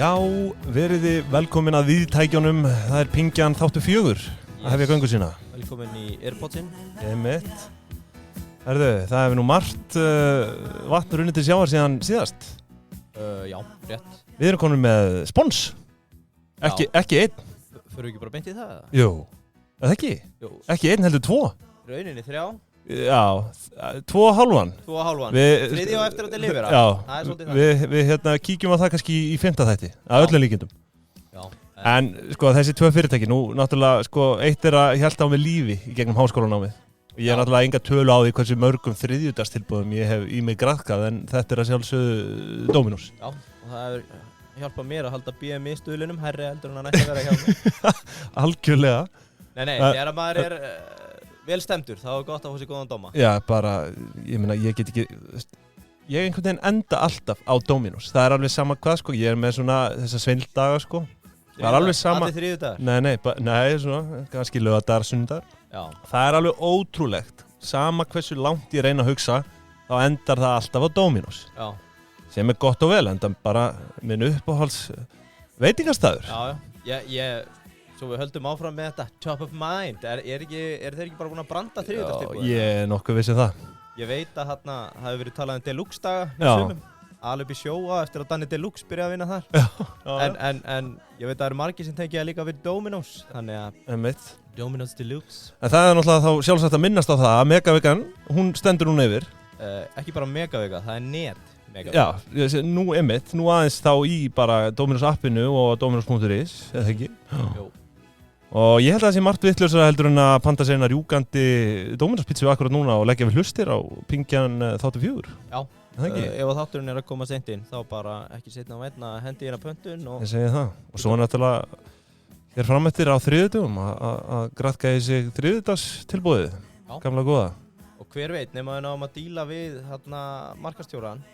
Já, veriði velkomin að viðtækjunum, það Pingjan þáttu 4 að hefja göngu sína. Velkomin í Airpodsinn. Einmitt. Herðu, það hefur nú margt vatn runnið til sjávar síðan síðast. Já, rétt. Við erum komin með spons. Ekki einn. Förum við ekki bara beint í það? Jú, eða ekki? Jú. Ekki einn heldur 2. Rauninni 3. Já, 2,5. 2,5. Þriðja og eftir að delivera. Já, það er svolítið það. við kíkjum á það kannski í 5. þætti, að öllum líkindum. Já. En sko þessi 2 fyrirtæki, nú náttúrulega sko eitt er að hjálta á með lífi í gegnum háskólanámið. Ég er náttúrulega enga tölu á því hversu mörgum þriðjudagstilboðum ég hef í mig graðkað, en þetta er að sjálfsögðu Dominos. Já, og það hefur hjálpað mér að halda BMI stuðlunum hærri heldur en hann ætti að vera hjá mér. Algjörlega. Nei, þegar maður er vel stemdur, þá er gott að fá sér góðan dóma. Já, bara, ég meina, ég get ekki, ég einhvern veginn enda alltaf á Dominos. Það er alveg sama hvað, sko, ég er með svona þessa svinddaga, sko. Það er alveg sama. Allir þriðjudagar? Nei, svona, kannski laugardagar, sunnudagar. Já. Það er alveg ótrúlegt. Sama hversu langt ég reyna að hugsa, þá endar það alltaf á Dominos. Já. Sem er gott og vel, enda bara minn uppáhalds veitingastæður. Já, svo við höldum áfram með þetta top of mind. Er þeir ekki bara búin að branda þriðjudagstilboð? Já, ég er nokkuð viss það. Ég veit að það hefur verið talað Deluxe daga með sumum. Alveg upp í sjóa eftir að Danny Deluxe byrja að vinna þar. Já. En ég veit að það eru margir sem tengja líka við Dominos. Þannig að Dominos Deluxe. En það er náttúrulega þá sjálfsagt að minnast á það að Megavikan, hún stendur núna yfir. Ekki bara Megavika, það er net. Já, nú aðeins þá í bara Dominos appinu og Dominos.is, eða ekki? Jú. Og ég held að það sé margt vitlausara heldur en að panta sér rjúkandi Dominos pizzu akkurat núna og leggja við hlustir á Pingjan þáttu 4. Já, ef þátturinn er að koma seint inn, þá bara ekki setna á veitna að hendi inn á pöntun. Ég segi það. Og svo náttúrulega hér frameftir á þriðjudögum að graðka í sig þriðjudagstilboðið, gamla góða. Og hver veit, nema við náum að díla við markastjóran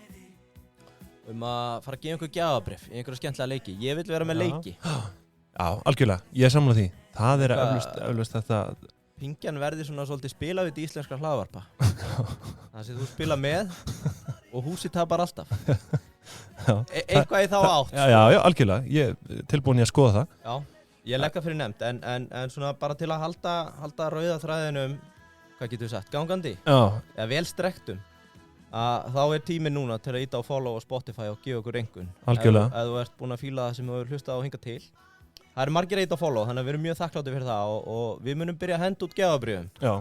að fara að gefa einhver gjafabréf í einhverja skemmtilega leiki. Ég vil vera með leiki. Já, algjörlega. Ég er sammála því. Það er eflaust þetta. Pingjan verði svona svolítið spila við íslenskra hlaðvarpa. Það sem þú spila með og húsið tapar alltaf. Eitthvað í þá átt. Já, algjörlega. Ég er tilbúin í að skoða það. Já, ég legg það fyrir nefnd. En svona bara til að halda rauða þræðinum, hvað getur við sagt, gangandi? Já. Eða vel strekktum. Þá er tíminn núna til að íta á follow á Spotify og gefa okkur einhvern. Algjörlega. Ef þú ert búin að fíla það sem þú hefur hlustað á og hingað til. Það eru margir að íta á follow, þannig að við erum mjög þakklátir fyrir það og við munum byrja að henda út gjafabréfum. Já,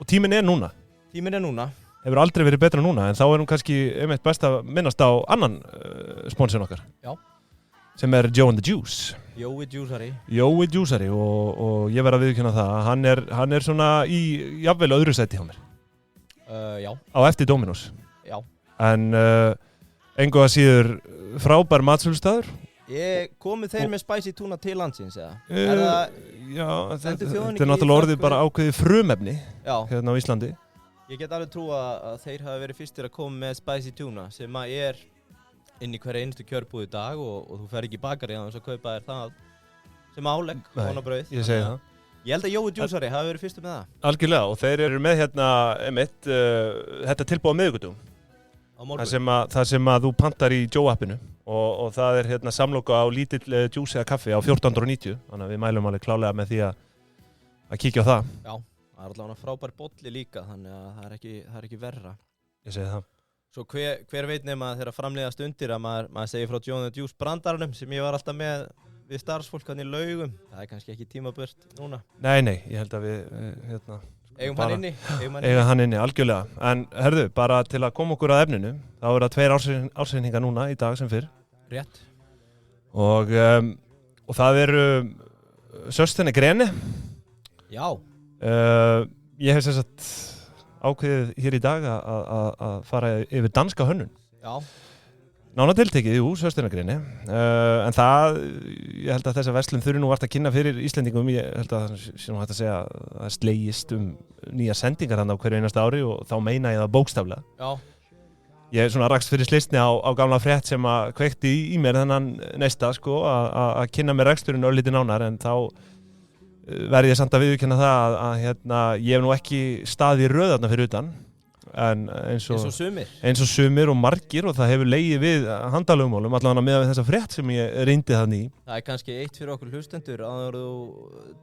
og tíminn er núna. Tíminn er núna. Hefur aldrei verið betra núna, en þá erum kannski best að minnast á annan sponsorinn okkar. Já. Sem er Joe and the Juice. Jói Djúsari. Jói Djúsari og ég verð að viðurkenna það. Hann er svona í jafnvel öðru sæti hjá mér. Já. Á eftir Dominos. Já. En engu að síður frábær matsölustaður. Ég komið þeir með spicy tuna til landsins, eða? Já, þetta er náttúrulega orðið bara ákveðið frumefni hérna á Íslandi. Ég get alveg trúa að þeir hafa verið fyrstir að koma með spicy tuna sem er inn í hverja einustu kjörbúð í dag og þú fer ekki í bakari að kaupa þér það sem álegg og hana brauð. Ég segi það. Ég held að Jói Djúsari hafi verið fyrstur með það. Algjörlega, og þeir eru með hérna þetta tilboð á miðvikudögum. Það sem að þú pantar í Joe appinu og það er hérna samloka á lítill juice eða kaffi á 1490, þannig að við mælum alveg klálega með því að kíkja á það. Já, það er allavega frábær bolli líka, þannig að það er ekki verra. Ég segi það. Svo hver veit nema þegar framleiðast undir að maður segir frá Joe and the Juice brandaranum sem ég var alltaf með við starfsfólk hann í Laugum. Það er kannski ekki tímaburt núna. Nei, ég held að við eigum hann inni. Eiga hann inni, algjörlega. En herðu, bara til að koma okkur að efninu, þá er það 2 ársreiningar núna í dag sem fyrr. Rétt. Og það eru Söstenni Grene. Já. Ég hef sem sagt ákveðið hér í dag að fara yfir danska hönnun. Já. Nánar tiltekið, Söstenni Grene. En ég held að þessa verslun þurfi nú vart að kynna fyrir Íslendingum. Ég held að það sé nú hægt að segja að það slegist nýja sendingar hann á hverju einasta ári og þá meina ég það bókstaflega. Já. Ég svona rakst fyrir slistni á gamla frétt sem að kveikti í mér þennan næsta sko að kynna mér reksturinn örlítið nánar, en þá verði ég samt að viðurkenna það að ég hef nú ekki staðið í röð þarna fyrir utan en eins og sumir og margir og það hefur legið við handalögumálum allavega með þessa frétt sem ég reyndi þannig í. Það kannski eitt fyrir okkur hlustendur áður þú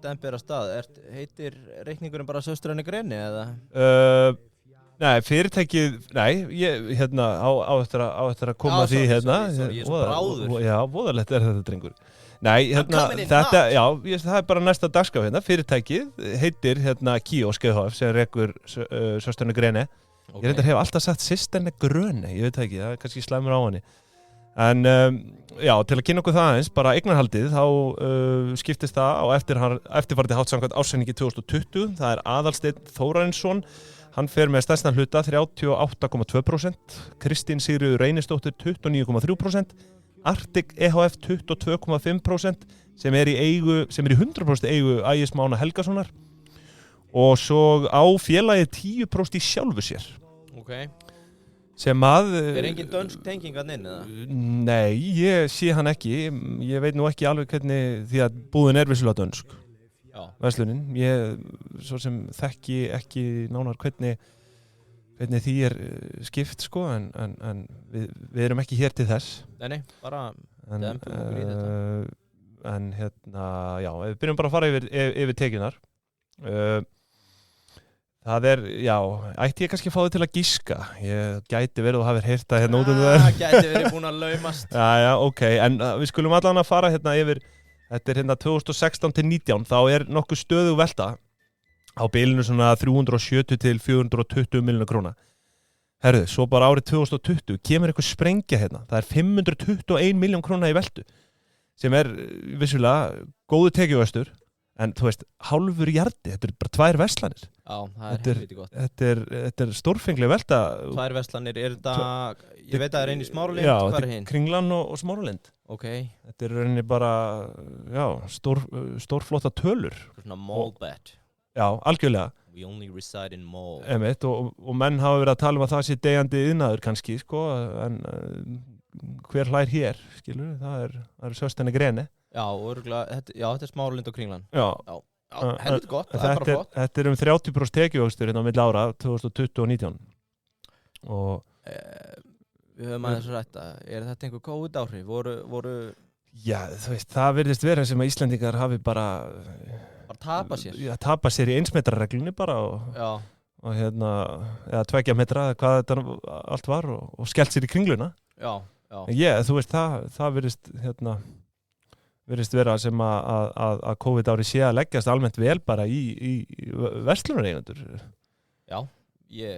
dempir að stað. Heitir reikningurinn bara Söstrarni Greni eða? Nei, fyrirtækið, ég á eftir að koma því hérna. Ég er svo bráður. Já, voðalegt þetta drengur. Nei, þetta, það bara næsta dagskrá hérna, fyrirtækið heitir Kiosk EHF sem rekur Söstrarni Greni. Ég reyndar hef alltaf sagt Systrarni Gröni, ég veit ekki, það kannski slæmur á henni. En til að kynna okkur það eins, bara eignarhaldið, þá skiptist það á eftirfarandi hátt samkvæmt ársreikningi 2020, það er Aðalsteinn Þórarinsson, hann fer með stærstan hluta 38,2%, Kristín Sigríður Reynisdóttir 29,3%, Arctic EHF 22,5% sem er í 100% eigu Ægis Mána Helgasonar og svo á félagið 10% í sjálfu sér. Okay. Sem að... engin dönsk tenging að inn eða? Nei, ég sé hann ekki. Ég veit nú ekki alveg hvernig, því að búðin er vissulega dönsk. Já. Verslunin. Ég svo sem þekki ekki nánar hvernig því er skipt sko, en við erum ekki hér til þess. Nei, bara dempum okkur í þetta. En við byrjum bara að fara yfir tekjunar. Það er, ætti ég kannski að fá þig til að giska. Ég gæti verið og hafið heyrt það hérna út það. Gæti verið búin að laumast. Ok, en við skulum allan að fara hérna yfir, þetta er 2016 til 19, þá er nokkuð stöðug velta á bilinu svona 370 til 420 milljóna króna. Herðu, svo bara árið 2020 kemur eitthvað sprengja hérna. Það er 521 milljón króna í veltu, sem er vissulega góðu tekjuvöxtur. En þú veist, hálfur jardi, þetta er bara 2 verslanir. Já, það er helviti gott. Þetta er stórfengleg velta. 2 verslanir, er þetta, ég veit að það er einn í Smáralind, hvað er hinn? Kringlan og Smáralind. Ok. Þetta er rauninni bara, stórflotta tölur. Svona mall bet. Já, algjörlega. We only reside in mall. Einmitt, og menn hafa verið að tala að það sé deyjandi iðnaður kannski, sko, en hver hlær hér, skilur, það er Söstrarni Greni. Já, þetta er Smáralind og Kringlan. Já. Helviti gott, það er bara flott. Þetta er 30% tekjuvöxtur hérna á milli ára 2020 og 19. Og við höfum aðeins rætta, er þetta einhver COVID áhrif? Voru... Já, þú veist, það virðist vera sem að Íslendingar hafi bara tapa sér. Já, tapa sér í 1 metra reglunni bara og eða 2 metra, hvað þetta allt var og skellt sér í Kringluna. Já. Þú veist, það virðist vera sem að COVID ári sé að leggjast almennt vel bara í verslunareigendur. Já.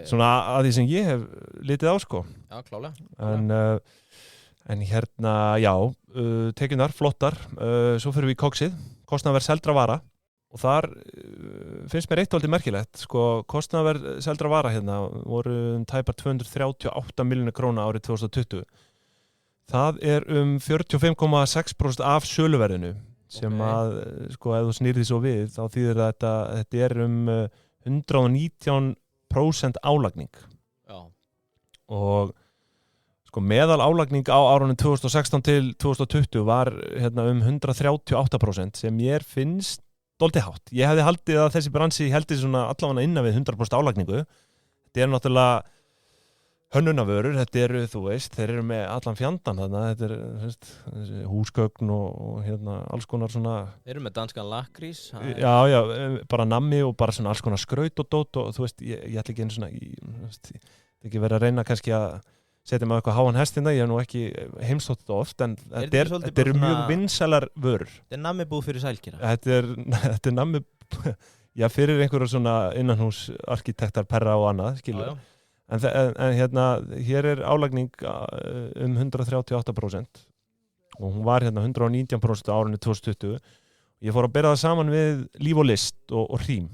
Svona að því sem ég hef litið á, sko. Já, klálega. En tekjunar, flottar. Svo fyrir við í koksið, kostnaðarverð seldra vara. Og þar finnst mér eitt aldrei merkilegt, sko, kostnaðarverð seldra vara hérna voru tæpar 238 milljónir króna árið 2020. Það er 45,6% af söluverðinu sem að, sko, ef þú snýrð því svo við, þá þýðir þetta er 119% álagning. Já. Og sko, meðal álagning á árunum 2016 til 2020 var hérna 138% sem mér finnst dálítið hátt. Ég hefði haldið að þessi bransi heldur svona allavega innan við 100% álagningu. Þetta er náttúrulega hönnunarvörur, þetta eru, þú veist, þeir eru með allan fjandann þarna, þetta er húsgögn og alls konar svona... Þeir eru með danskan lakrís. Já, bara nammi og bara svona alls konar skraut og dót og þú veist, ég ætla ekki einu svona, ekki verið að reyna kannski að setja mig á eitthvað háan hestina, ég hef nú ekki heimstótt þetta oft, en þetta eru mjög vinsælar vörur. Þetta er nammibúð fyrir sælkýra. Þetta er nammibúð, fyrir einhverja svona innanhús arkitektar, perra og annað, skilur. Já. En hér er álagning 138% og hún var 119% á árinu 2020. Ég fór að bera það saman við Líf og List og Hrím.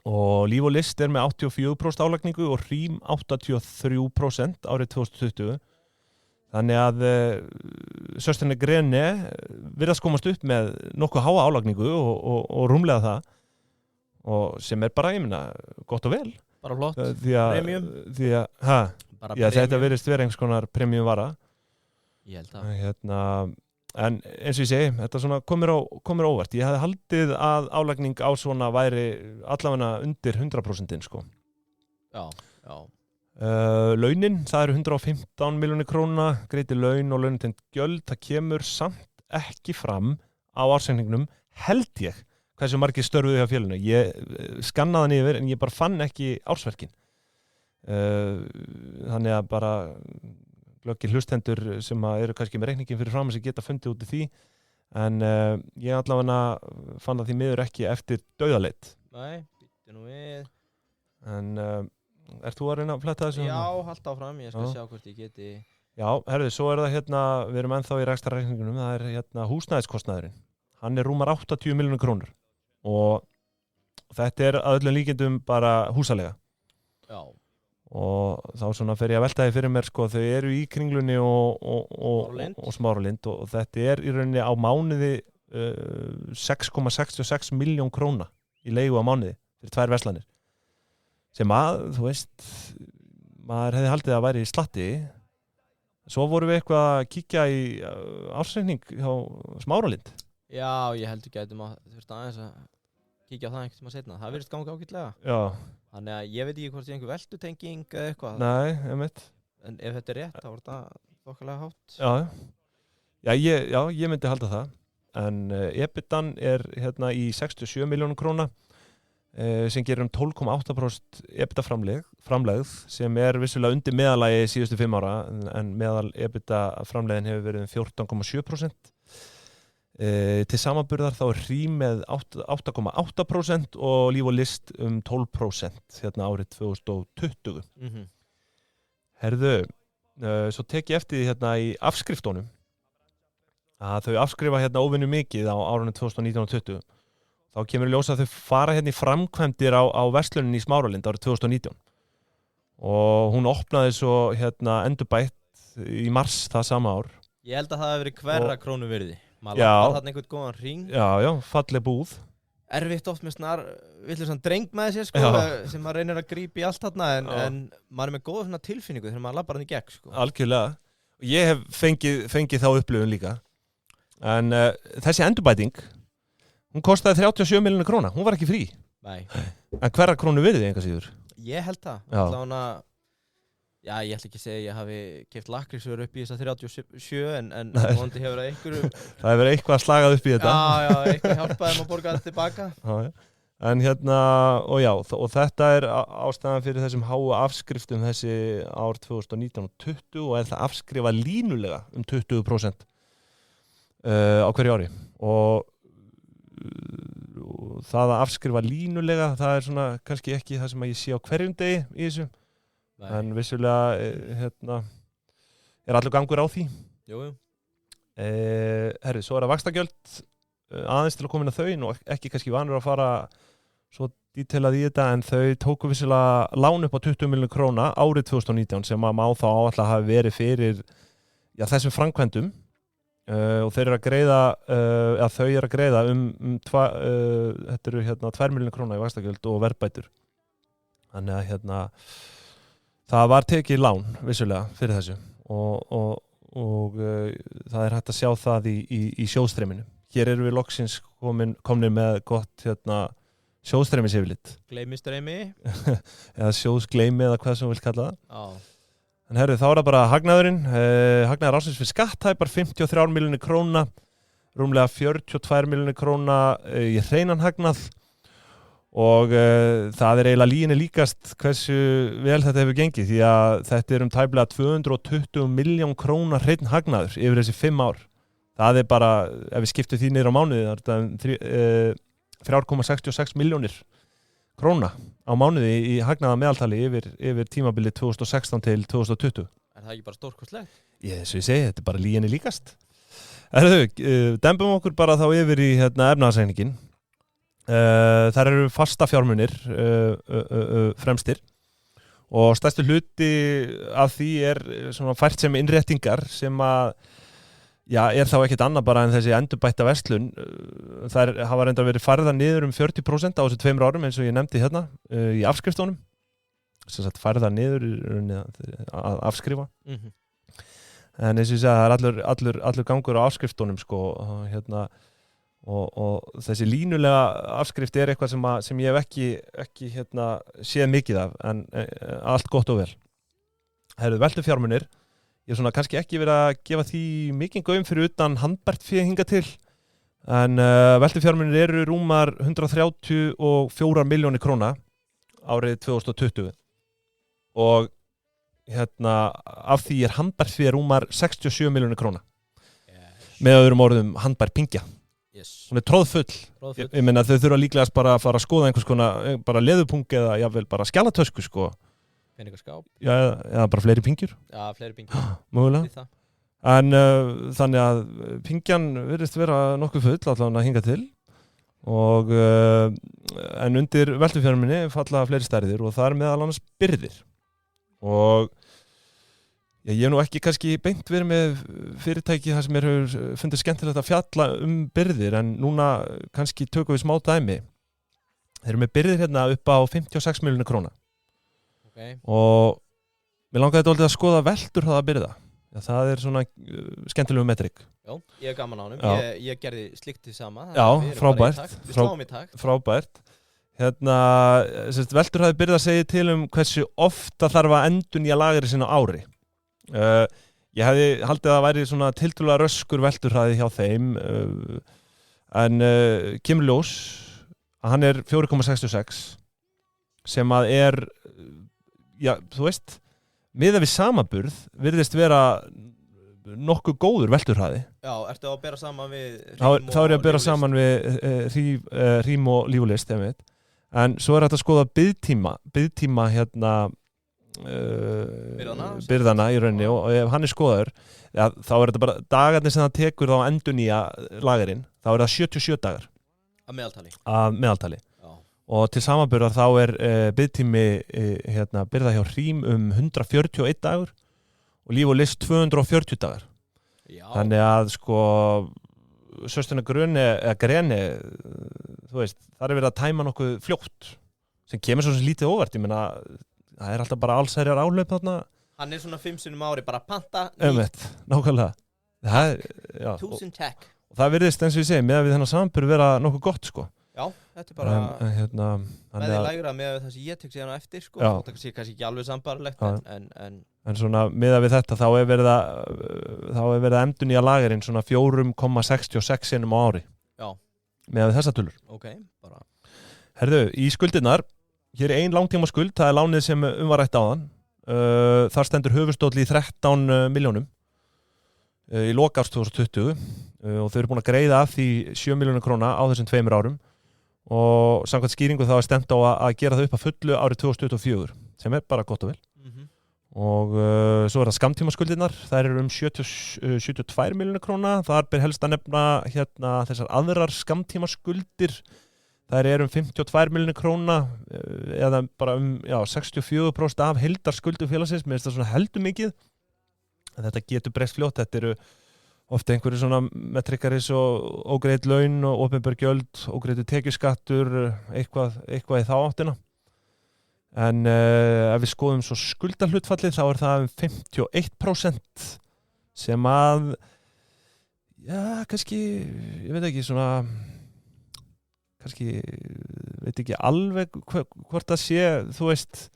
Og Líf og List er með 84% álagningu og Hrím 83% árið 2020. Þannig að Söstrarni Greni virðast komast upp með nokkuð háa álagningu og rúmlega það og sem er bara, gott og vel. Bara flott, premium. Þetta virðist vera einhvers konar premium vara. Ég held að. En eins og ég segi, þetta svona komir óvart. Ég hefði haldið að álagning á svona væri allavega undir 100%, sko. Já. Launin, það eru 115 milljónir króna, greiddi laun og launatengt gjöld, það kemur samt ekki fram á ársreikningnum, held ég, hversu margir störfuðu hjá félaginu. Ég skannaði hann yfir en ég bara fann ekki ársverkin. Þannig að bara glöggir hlustendur sem eru kannski með reikningin fyrir fram sem geta fundið út í því, en ég allavega fann það því miður ekki eftir dauðaleit. Nei, býttu nú við. En ert þú að reyna að fletta þessu? Já, halda áfram, ég skal sjá hvort ég geti. Já, herðu, svo það við erum ennþá í rekstrarreikningunum, það húsnæðiskostnaðurinn. Hann rúmar 80 milljónir krónur og þetta að öllum líkindum bara húsalega. Já. Og þá svona fer ég að velta því fyrir mér, sko, þau eru í Kringlunni og Smáralind og þetta í rauninni á mánuði 6,66 milljón króna í leigu á mánuði fyrir 2 verslanir. Sem þú veist, maður hefði haldið að væri í slatti. Svo vorum við eitthvað að kíkja í ársreikning hjá Smáralind. Já, ég heldur gætum að þurft aðeins að kíkja á það einhvern tíma seinna. Það virðist ganga ágætlega. Já. Þannig að ég veit ekki hvort ég einhver veltutenging eða eitthvað. Nei, einmitt. En ef þetta rétt, þá var þetta þokkalega hátt. Já, ég myndi halda það. En EBITDAn í 67 milljónum króna. Sem gerir 12,8% EBITDA framlegð sem vissulega undir meðalagi síðustu 5 ára en meðal EBITDA framlegðin hefur verið 14,7%. Til samanburðar þá Rím með 8,8% og Líf og List 12% árið 2020. Herðu, svo tek ég eftir því í afskriftunum að þau afskrifa óvinnu mikið á árunum 2019 og 2020. Þá kemur í ljós að þau fara í framkvæmdir á versluninni í Smáralind árið 2019 og hún opnaði svo endurbætt í mars það sama ár. Ég held að það hefði verið hverra krónu virði. Maður lappar þarna einhvern góðan hring. Já, falleg búð. Erfitt oft með vitlausan dreng með sér, sko, sem maður reynir að grípa í allt þarna en maður með góða tilfinningu þegar maður lappar hann í gegn, sko. Algjörlega. Ég hef fengið þá upplifun líka. En þessi endurbæting hún kostaði 37 milljónir króna, hún var ekki frí. Nei. En hverra krónu virði enga síður? Ég held það. Já, ég ætla ekki að segja að ég hafi keypt lakrísvörur upp í þessa 37 en vondi hefur það einhverju... Það hefur verið eitthvað slagað upp í þetta. Já, eitthvað hjálpaði að borga þetta tilbaka. En og þetta ástæðan fyrir þessum háu afskriftum þessi ár 2019 og 20 og það afskrifa línulega 20% á hverju ári. Og það að afskrifa línulega, það svona kannski ekki það sem ég sé á hverjum degi í þessu. Nei. En vissulega allur gangur á því. Jú. Herri, svo það vaxtagjöld aðeins til að koma inn á þau og ekki kannski vanur að fara svo dítelað í þetta en þau tóku vissulega lán upp á 20 milljónir króna árið 2019 sem að má þá áætla hafi verið fyrir þessum framkvæmdum. Og þeir eru að greiða þau eru að greiða þetta eru 2 milljónir króna í vaxtagjöld og verðbætur. Þannig að það var tekið lán vissulega fyrir þessu og það er hægt að sjá það í sjóðstreyminu. Hér eru við loksins komnir með gott sjóðstreymisyfirlit. Gleymistreymi eða sjóðsgleymi eða hvað sem þú vilt kalla það. Já. En herru, þá það bara hagnaðurinn. Hagnaður ársins fyrir skatthæpar 53 milljónir króna, rúmlega 42 milljónir króna í hreinan hagnað og það eiginlega lyginni líkast hversu vel þetta hefur gengið því að þetta tæplega 220 milljón króna hreinn hagnaður yfir þessi 5 ár. Það bara, ef við skiptum því niður á mánuði, það 3,66 milljónir króna á mánuði í hagnaða meðaltali yfir tímabilið 2016 til 2020. Er það ekki bara stórkostlegt? Ég segi, þetta bara lyginni líkast. Dembum okkur bara þá yfir í efnahagsreikninginn. Þar eru fasta fjármunir fremstir og stærstu hluti af því svona fært sem innréttingar sem að þá ekkert annað bara en þessi endurbætta verslun. Þær hafa reyndar verið færðar niður 40% á þessu 2 árum eins og ég nefndi í afskriftunum. Sem sagt færðar niður að afskrifa. En eins og ég segja, það allur gangur á afskriftunum sko, og þessi línulega afskrift eitthvað sem ég hef ekki séð mikið af en allt gott og vel. Veltufjármunir, ég svona kannski ekki verið að gefa því mikinn gaum fyrir utan handbært fé hinga til, en veltufjármunir eru rúmar 134 milljónir króna árið 2020 og af því handbært fé rúmar 67 milljónir króna. Með öðrum orðum handbær pingja. Hún tróðfull. Ég meina þau þurfa líklegast bara að fara að skoða einhvers konar bara leðupung eða jável bara skjalatösku sko. Peningaskáp. Já, eða bara fleiri pingjur. Já, fleiri pingjur. Mögulega. En þannig að pingjan virðist vera nokkuð full allavega að hinga til og en undir veltufjármunni falla fleiri stærðir og það meðal annars birgðir. Og ég hef nú ekki kannski beint verið með fyrirtæki þar sem hefur fundið skemmtilegt að fjalla birgðir en núna kannski tökum við smá dæmi. Þeir eru með birgðir hérna upp á 56 milljónir króna. Og mér langaði þetta að skoða velturhraða birgða. Það svona skemmtilegu metrik. Já, ég gaman á honum. Ég gerði slíkt því sama. Já, frábært. Við sláum í takt. Frábært. Velturhraði birgða segir til hversu ofta þarf að endurnýja lagerið sín á ári. Ég hefði haldið að það væri svona tiltölulega röskur velturhraði hjá þeim en kemur ljós að hann er 4,66 sem að þú veist miðað við samaburð virðist vera nokkuð góður velturhraði. Já, ertu að bera saman við Þá er ég að bera saman við Rím og Líf og List en svo er þetta að skoða biðtíma byrðana í rauninni og ef hann skoðaður þá er þetta bara dagarnir sem það tekur þá að endurnýja lagerinn, þá er það 77 dagar að meðaltali. Og til samanburðar þá er biðtími byrða hjá Rím 141 dagur og Líf og List 240 dagar. Þannig að sko Söstrina Greni þú veist, þar er verið að tæma nokkuð fljótt sem kemur svo sem lítið óvart, ég meina það er alltaf bara allsherjar álöp þarna. Hann er svona 5 sinnum ári bara panta. Nákvæmlega. 1000 check. Og það virðist eins og ég segi, með við þennan samanburð vera nokkuð gott sko. Já, þetta er bara með því lægra með það sem ég tek síðan á eftir sko. Það sé kannski ekki alveg sambarlegt en svona með við þetta þá er verið að endurnýja lagerinn svona 4,66 sinnum á ári. Já. Með við þessa tölur. Bara. Herðu, í skuldirnar hér er ein langtíma skuld, það er lánið sem var rætt áðan. Þar stendur höfuðstóll í 13 milljónum í lok árs 2020 og þau eru búin að greiða af því 7 milljónir króna á þessum 2 árum og samkvæmt skýringu þá er stemt á að gera það upp að fullu árið 2024 sem er bara gott og vel. Og svo er það skammtímaskuldirnar, þær eru 72 milljónir króna, þar ber helst að nefna þessar aðrar skammtímaskuldir. Það er 52 milljónir króna eða bara 64% af heildarskuldu félagsins, mér finnst það svona heldur mikið. Þetta getur breyst fljótt, þetta eru ofta einhverju svona metrikaris og ógreidd laun og opinber gjöld, ógreiddur tekjuskattur, eitthvað í þá áttina. En ef við skoðum svo skuldahlutfallið þá er það 51% sem að, kannski, ég veit ekki, svona kannski, veit ekki alveg hvort það sé, þú veist,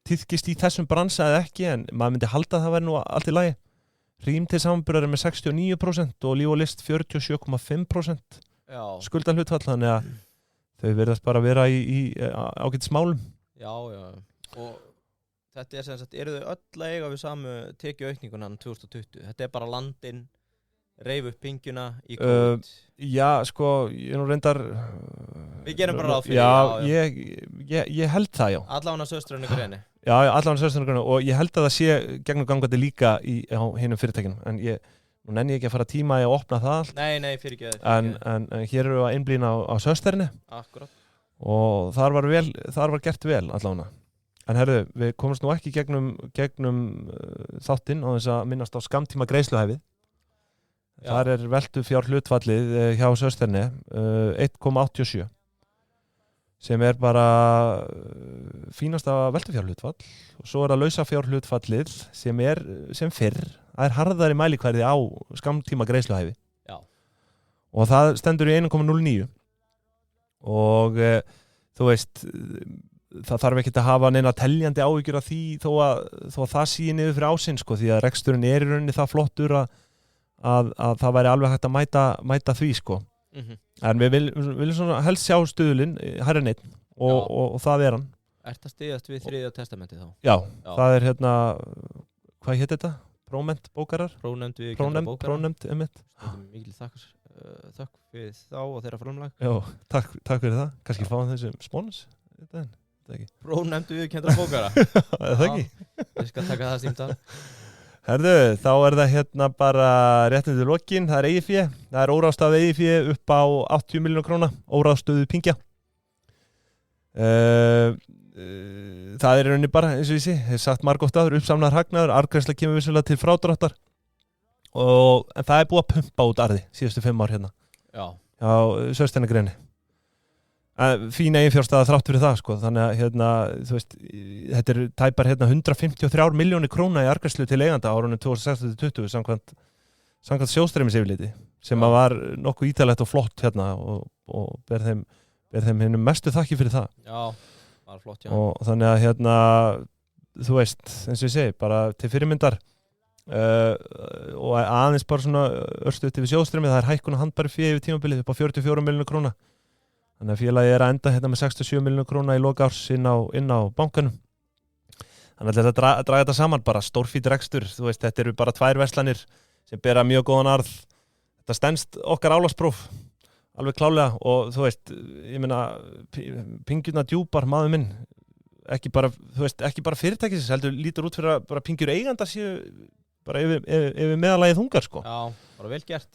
tíðkist í þessum bransa eða ekki, en maður myndi halda að það væri nú allt í lagi. Rím til samanburðar með 69% og Líf og List 47,5% skuldahlutfall, þannig að þau verðast bara vera í ágætis málum. Já, og þetta sem sagt, eru þau öll að eiga við samu tekjuaukningunan 2020? Þetta er bara landinn, reif upp pingjuna í COVID? Já, sko, ég nú reyndar... Við gerum bara ráð fyrir. Já, ég held það, já. Allavega Söstrina Greni. Já, allavega Söstrina Greni og ég held að það sé gegnum gangandi líka á hinum fyrirtækjunum, en nú nenni ég ekki að fara tíma í að opna það allt. Nei, fyrir ekki. En hér eru við að einblína á Söstrinni. Akkurat. Og þar var gert vel allavega. En herðu, við komumst nú ekki gegnum þáttinn á þess að minnast á skammtíma greiðsluhæfið. Þar er veltufjár hlutfallið hjá Söstrinni 1,87 sem er bara fínasta veltufjár hlutfall og svo er það lausafjár hlutfallið sem fyrr, það er harðari mælikvarði á skammtíma greiðsluhæfi. Já. Og það stendur í 1,09 og þú veist það þarf ekki að hafa neina teljandi áhyggjur af því þó að það síði niður fyrir ásinn sko, því að reksturinn í rauninni það flottur að það væri alveg hægt að mæta því sko. En við viljum svona helst sjá stuðulinn hærri neitt og það hann. Ert að styðjast við þriðja testamentið þá? Já, það er hvað hétt þetta? Prónefnd bókarar? Prónefnd, einmitt. Mikil þakk fyrir þá og þeirra framlag. Já, takk fyrir það. Kannski fáum þessum spónus? Prónefnd viðurkenndra bókara? Það ekki? Ég skal taka það símtal. Herðu, þá er það bara réttið til lokin. Það er eigifé. Það er óráðstafað eigifé upp á 80 milljónir króna. Óráðstöðu pingja. Það er rauninni bara, eins og ég sé, hef sagt margótt áður, uppsamnar hagnaður, arðgreiðsla kemur vissulega til frádráttar en það er búið að pumpa út arði síðustu 5 ár Já, Sörsteinagreini. Fín eiginfjárstaða þrátt fyrir það sko, þannig að þú veist, þetta er tæpar 153 milljónir króna í arðgreiðslu til eiganda árunum 2016-2020 samkvæmt sjóstreymisyfirliti sem að var nokkuð ítalegt og flott og ber þeim hinum mestu þakki fyrir það. Já. Flott, og þannig að þú veist, eins og ég segi, bara til fyrirmyndar og aðeins bara svona örstuð til við sjóðstreymi, það er hækkun að handbæri fé yfir tímabilið upp á 44 milljónir króna. Þannig að félagið er að enda með 67 milljónir króna í lok árs inn á bankanum. Þannig að þetta draga þetta saman, bara stórfít rekstur, þú veist, þetta eru bara 2 verslanir sem bera mjög góðan arð. Þetta stenst okkar álagspróf alveg klálega og þú veist, ég meina pingjurna djúpar, maður minn ekki bara fyrirtækisins heldur lítur út fyrir að bara pingjur eiganda séu bara yfir meðalagið þungar sko. Já, bara vel gert.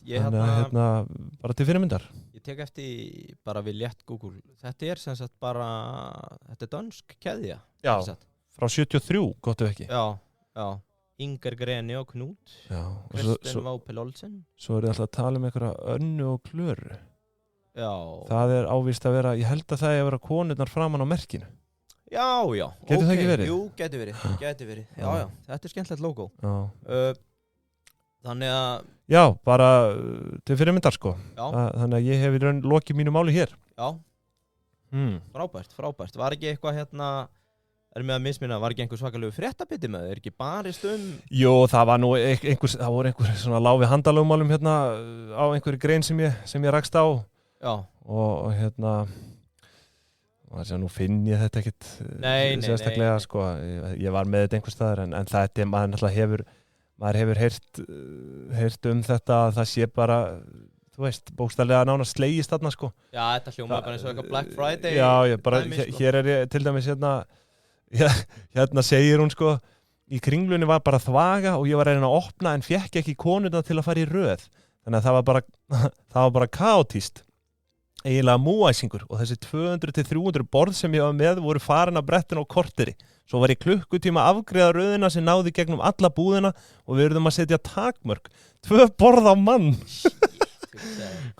Bara til fyrirmyndar. Ég tek eftir bara við létt Google. Þetta er sem sagt bara, þetta er dönsk keðja. Já, frá 73, gott ef ekki. Já. Inger Greni og Knút. Kristen Vápel Olsen. Svo er það alltaf að tala um Önnu og Klöru. Já. Það er ávíst að vera, ég held að það er að vera konurnar framan á merkinu. Já. Getur það ekki verið? Jú, getur verið. Já. Þetta er skemmtilegt logo. Þannig að... Já, bara til fyrirmyndar sko. Já. Þannig að ég hef í raun lokið mínu máli hér. Já. Frábært. Var ekki eitthvað er með að misminna, var ekki einhver svakalegu fréttabiti með það? Er ekki barist Jú, það var nú það voru einhver svona láfi handalögmálum á einhverju grein sem ég rakst á. Já. Og nú finn ég þetta ekkert sérstaklega sko, ég var með þetta einhver staðar en þetta maður náttúrulega hefur heyrt þetta að það sé bara, þú veist, bókstaflega nánast slegist þarna sko. Já, þetta hljómaði bara eins og eitthvað Black Friday. Já, hér er ég til dæmis hérna segir hún sko, í Kringlunni var bara þvaga og ég var að reyna að opna en fékk ekki konuna til að fara í röð, þannig að það var bara kaotískt, eiginlega múæsingur og þessi 200-300 borð sem ég var með voru farin að brettinu á korteri. Svo var ég klukkutíma að afgreiða röðina sem náði gegnum alla búðina og við verðum að setja takmörk 2 borð á mann.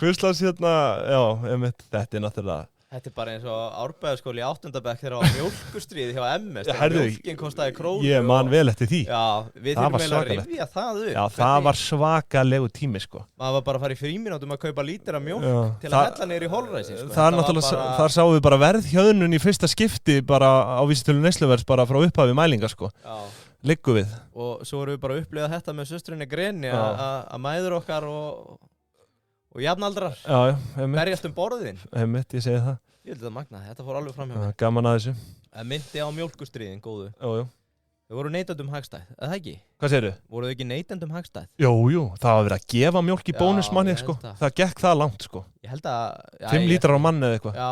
Hvurslags þetta er náttúrulega. Þetta er bara eins og Árbæðarskóli í 8. bekk þegar það var mjólkurstríð hjá MS þegar mjólkin kostaði krónu. Ég man vel eftir því. Já, við þurfum eiginlega að rifja það upp. Já, það var svakalegu tími sko. Maður var bara að fara í frímínútum að kaupa lítra mjólk til að hella niður í holræsi sko. Það er náttúrulega, þar sáum við bara verðhjöðnun í fyrsta skipti bara á vísitölu neysluverðs bara frá upphafi mælinga sko. Já. Liggu við. Og svo erum við bara að upplifa þetta með systrinni Greni að mæður okkar og jafnaldrar berjast borðin. Ég segi það. Ég held þetta magna, þetta fór alveg fram hjá mér. Gaman að þessu. Það myndi á mjólkurstríðin, góðu. Jú. Þau voru neytendum hagstæð, eða það ekki? Hvað segirðu? Voru þau ekki neytendum hagstæð? Jú, það var verið að gefa mjólk í bónusmanni sko. Það gekk það langt sko. Ég held að... 5 lítrar á mann eða eitthvað. Já.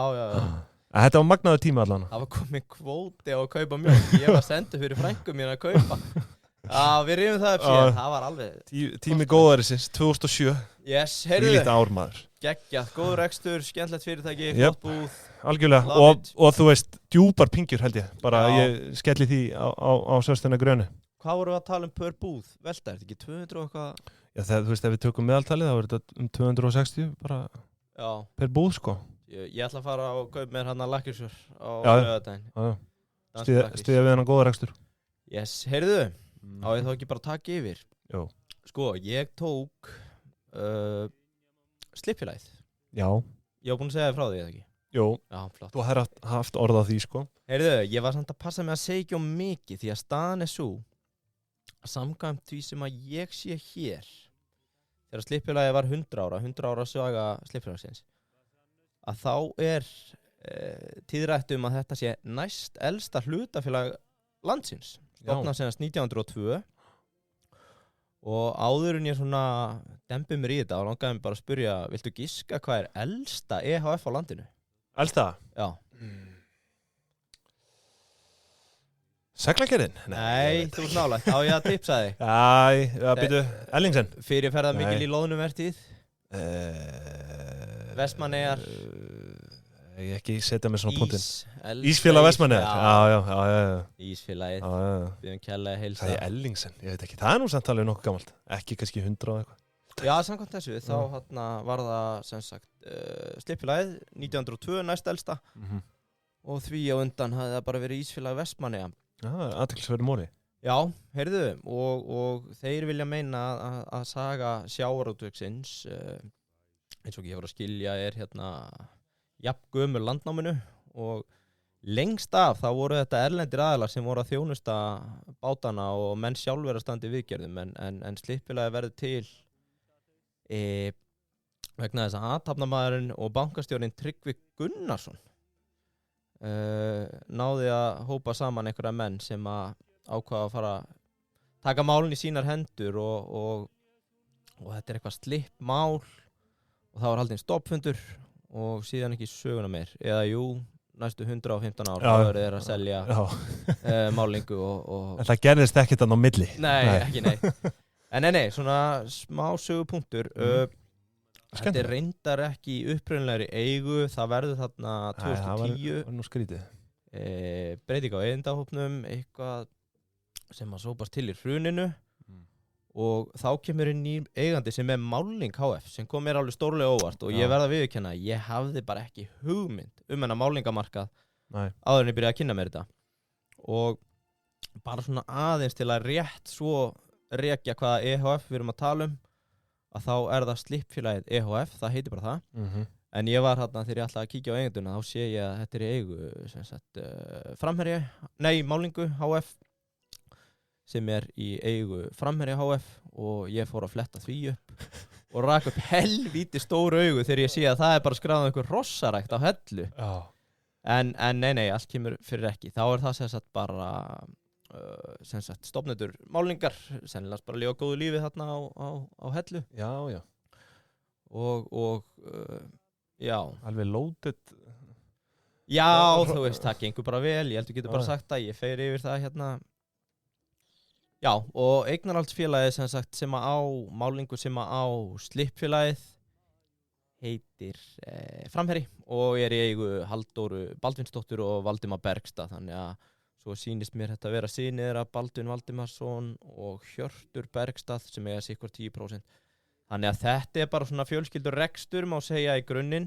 Þetta var magnaður tíma allan. Það var komið kvóti á að kaupa mjólk. Ég var sendur fyrir frænkum mín að kaupa. Já, við rifum það upp síðan, það var alveg... Tími góðarisins, 2007. Yes, heyrðu. Því lítið ár maður. Geggjað, góður rekstur, skemmtilegt fyrirtæki, flott búð. Algjörlega, og þú veist, djúpar pingjur held ég. Bara ég skelli því á Sörsteina grönu. Hvað voru við að tala per búð? Velta, er þetta ekki 200 og eitthvað? Já, þú veist, ef við tökum meðaltalið, þá er þetta 260 bara per búð, sko. Ég ætla að fara og kaupa mér hann að lakrísur á laugardaginn. Styðja við hann góða rekstur. Yes, heyrðu. Á ég þá ekki bara taka yfir? Jó. Sko, ég tók Slippfélagið. Já. Ég var búinn að segja þér frá því, eða ekki? Jú, Já, flott. þú har haft orð á því, sko. Heyrðu, ég var samt að passa mig að segja ekki um mikið því að staðan svo samkvæmt því sem að ég sé hér þegar Slippfélagið var 100 ára saga Slippfélagsins að þá tíðrætt að þetta sé næst elsta hlutafélag landsins stofnað senast 1902 og áður en ég svona dembi mér í þetta og langaði mig bara að spyrja viltu giska hvað elsta EHF á landinu? Elsta? Já. Seglagerðin? Nei, þú ert nálægt. Á ég að tipsa þig? Býtu, Ellingsen? Fyrirferða mikil í loðnuvertíð? Vestmannaeyjar? Ég ekki setja mig svona punktinn. Ísfélag Vestmannaeyjar? Já. Ísfélagið. Við höfum kærlega heilsa. Það Ellingsen, ég veit ekki. Það nú samt alveg nokkuð gamalt. Ekki kannski 100 og eitthvað. Já, samkvæmt þessu. Þá var það sem sagt Slippfélagið 1902 næst elsta og því á undan hafði það bara verið Ísfélag Vestmannaeyja. Athyglisverður móli. Já, heyrðu, og þeir vilja meina að saga sjávarútvegsins eins og ég voru að skilja jafngömul landnáminu og lengst af þá voru þetta erlendir aðilar sem voru að þjónusta bátana og menn sjálfur að standa í viðgerðum en Slippfélagið verður til vegna þess að athafnamaðurinn og bankastjórinn Tryggvi Gunnarsson náði að hópa saman einhverja menn sem að ákvaða að fara að taka málin í sínar hendur og þetta eitthvað slippmál og það var haldinn stoppfundur og síðan ekki söguna meir eða jú, næstu 115 ár þá eru þeir að selja málingu og En það gerðist ekkert annað á milli? Nei, ekki nei En nei, svona smá sögupunktur Þetta reyndar ekki í upprunalegri eigu, það verður þarna 2010. Það var nú skrítið. Breyting á eigendahópnum, eitthvað sem að sópast til í hruninu og þá kemur inn í eigandi sem Máling HF sem kom mér alveg stórlega óvart og ég verða að viðurkenna, ég hafði bara ekki hugmynd hennar málingamarkað áður en ég byrjaði að kynna mér þetta og bara svona aðeins til að rétt svo rekja hvaða EHF við erum að tala að þá það Slippfélagið EHF, það heitir bara það en ég var þarna þegar ég ætlaði að kíkja á eigenduna þá sé ég að þetta í eigu sem sagt, Málingu HF sem í eigu Framherja HF og ég fór að fletta því upp og rak upp helvíti stóru augu þegar ég sé að það bara skráð einhver rossarækt á Hellu en nei, allt kemur fyrir ekki þá það sem sagt bara sem sagt stofnendur málingar sennilega bara lifa góðu lífi þarna á Hellu já og já alveg loaded já þú veist það gengur bara vel ég heldur getur bara sagt það ég fer yfir það já og eignarhaldsfélagið sem sagt sem á málingu sem á Slippfélagið heitir Framherji og í eigu Halldóru Baldvinsdóttur og Valdimar Bergstad þannig að svo sýnist mér þetta vera synir af Baldvin Valdimarsson og Hjörtur Bergstad sem eiga sikkert 10%. Þannig að þetta bara svona fjölskyldur rekstur má segja í grunninn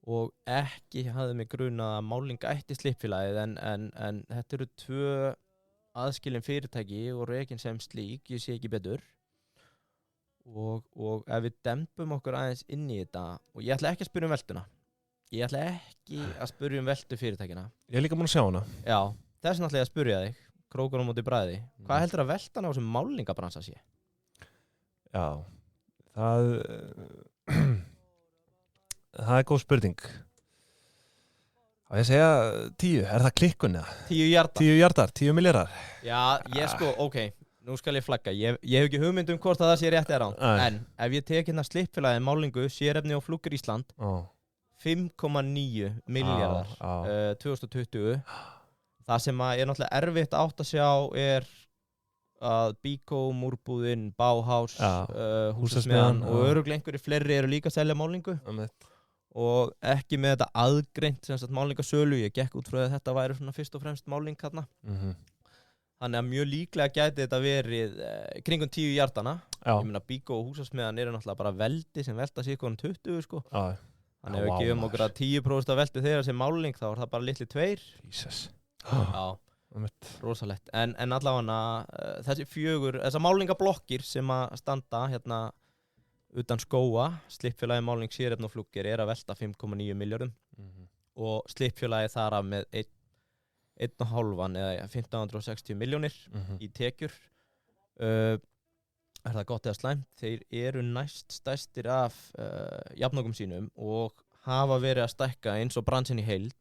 og ekki hafði mig grunað að Máling ætti Slippfélagið en þetta eru 2 aðskilin fyrirtæki og rekin sem slík, ég sé ekki betur og ef við dembum okkur aðeins inn í þetta og ég ætla ekki að spyrja um veltuna Ég ætla ekki að spyrja um veltu fyrirtækina. Ég líka múin að sjá hana. Já, þess náttúrulega að spyrja þig, krókur á móti bræði. Hvað heldur að veltan á þessum málingabransa sé? Já, það góð spurning. Á ég að segja 10, það klikkun eða? 10 hjartar. 10 hjartar, 10 milljarðar. Já, ok, nú skal ég flagga. Ég hef ekki hugmynd hvort að það sé rétt eða rangt. En ef ég tek hérna Slippfélagið málingu, sérefni og Fluggur Ísland, 5,9 milljarðar 2020 það sem er náttúrulega erfitt átt að sjá að Bíkó, Múrbúðin, Bauhaus Húsasmiðjan og örugglega einhverjir fleiri eru líka að selja málingu og ekki með þetta aðgreint sem sagt málingasölu, ég gekk út frá að þetta væri svona fyrst og fremst máling þarna þannig að mjög líklega gæti þetta verið kringum 10 hjartana ég meina Bíkó og Húsasmiðjan eru náttúrulega bara veldi sem velta sig 20 sko Þannig ef við gefum okkur að 10% af veltu þeirra sem máling þá það bara litli 2. Jesus. Já, rosalegt. En allavega þessar málingablokkir sem að standa hérna utan skóa, slippfélagi Máling Sérefn og Flugger að velta 5,9 milljörðum og slippfélagi þar af með 1,5 eða 1560 milljónir í tekjur. Það gott eða slæmt? Þeir eru næst stærstir af jafnökum sínum og hafa verið að stækka eins og bransinn í heild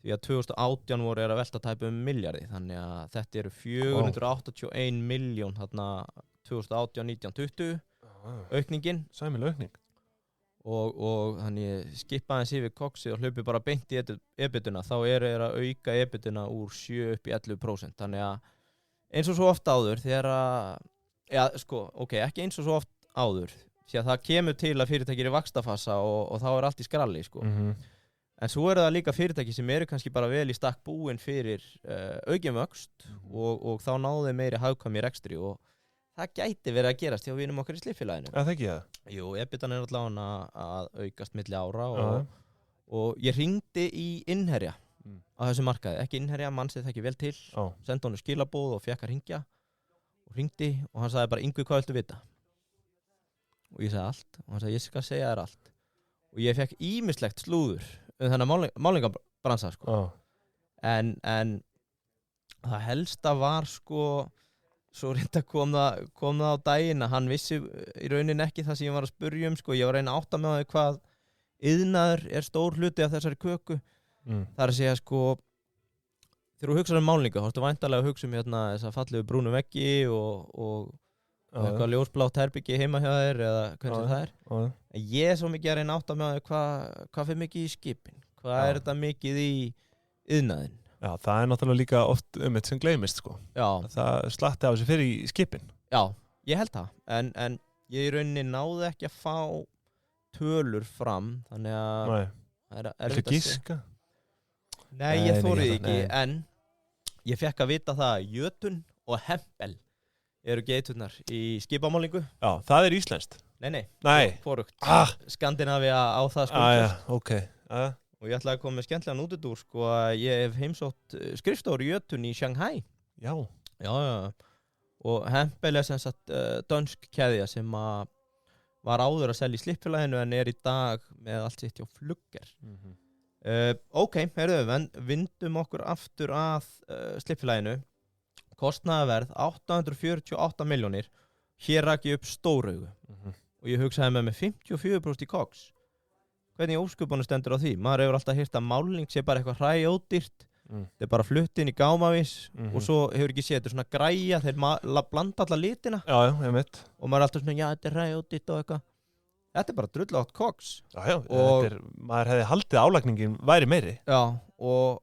því að 2018 voru að velta tæpum milljarði, þannig að þetta eru 481 milljón þarna 2018, 19, 20 aukningin. Sæmil aukning. Og þannig skipa aðeins yfir koksi og hlaupi bara beint í EBIT-una, þá eru þeir að auka EBIT-una úr 7 upp í 11%, þannig að eins og svo oft áður þegar ekki eins og svo oft áður því að það kemur til að fyrirtæki eru í vaxtafasa og þá allt í skralli En svo það líka fyrirtæki sem eru kannski bara vel í stakk búin fyrir aukinn vöxt og þá náðu meiri hagkvæmni í rekstri og það gæti verið að gerast hjá vinum okkar í slippfélaginu. Það ekki það? Jú, EBIT-an allavega að aukast milli ára og ég hringdi í Innherja á þessu markaði. Ekki Innherja, mann sem þekki vel til, sendi honum skilabóð og fekk að hringja og hringdi og hann sagði bara, Yngvi, hvað viltu vita? Og ég sagði allt og hann sagði, ég skal segja þér allt. Og ég fekk ýmislegt slúður þennan málingabransa en það helsta var svo reynda kom það á daginn að hann vissi í rauninni ekki það sem ég var að spurja ég var að reyna að átta með það hvað iðnaður stór hluti af þessari köku það að segja þegar þú hugsar málinga, þá ertu væntanlega að hugsa þessa fallegu brúnu veggi og eitthvað ljósblátt herbyggi heima hjá þér eða hvernig það en ég svo mikið að reyna átt að með hvað fyrir mikið í skipin hvað þetta mikið í iðnaðinn. Já, það náttúrulega líka oft eitt sem gleymist það slatti á þessu fyrir í skipin. Já, ég held það en ég í rauninni náði ekki að fá tölur fram þannig að er þetta gíska? Nei, ég þorði ekki en ég fekk að vita það að Jötun og Hempel eru geiturnar í skipamálingu. Já, það er íslenskt. Nei. Hvorugt. Skandinavía á það Og ég ætlaði að koma með skemmtilegan útúrdúr að ég hef heimsótt skrifstofur í Jötun í Shanghai. Já. Og Hempel sem sagt dönsk keðja sem var áður að selja í slippfélaginu en í dag með allt sitt hjá Flugger. Vindum okkur aftur að slippfélaginu. Kostnaðarverð 848 milljónir. Hér rak ég upp stóraugu. Og ég hugsaði með 54% í koks. Hvernig ósköpunum stendur á því? Maður hefur alltaf heyrt að máling sé bara eitthvað hræódýrt. Það bara flutt inn í gámavís og svo hefur ekki séð þetta svona græja þeir blanda alla litina. Já, ég veit. Og maður er alltaf svona, þetta hræódýrt og eitthvað. Þetta bara drullátt koks. Já, maður hefði haldið álagningin væri meiri. Já, og